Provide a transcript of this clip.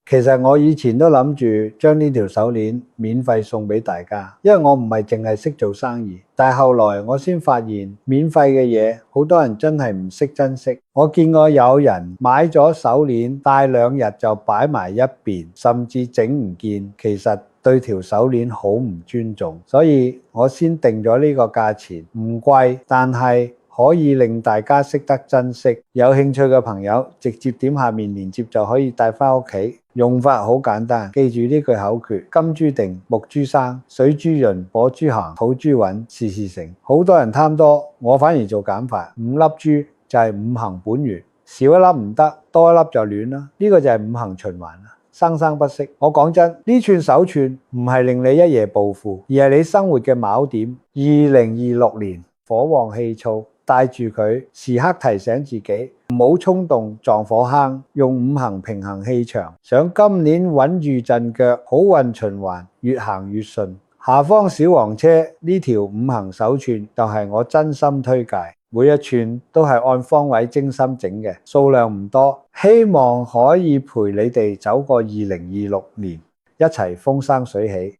其實我以前都諗住將呢條手鏈免費送俾大家，因為我唔係淨係識做生意。但係後來我先發現，免費嘅嘢好多人真係唔識珍惜。我見過有人買咗手鏈戴2日就擺埋一邊，甚至整唔見，其實對條手鏈好唔尊重。所以我先定咗呢個價錢，唔貴，但係可以令大家識得珍惜。有興趣嘅朋友直接點下面鏈接就可以帶返屋企。用法好簡單，記住呢句口訣：金豬定，木豬生，水豬潤，火豬行，土豬穩，事事成。好多人貪多，我反而做減法，5粒珠就係5行本源，少一粒唔得，多一粒就亂啦。呢個就係5行循環啦，生生不息。我講真，呢串手串唔係令你一夜暴富，而係你生活嘅錨點。2026年火旺氣燥，帶住佢，時刻提醒自己唔好衝動撞火坑，用5行平衡氣場。想今年穩住陣腳，好運循環，越行越順。下方小黃車呢條5行手串就係我真心推介，每一串都係按方位精心整嘅，數量唔多，希望可以陪你哋走過2026年，一齊風生水起。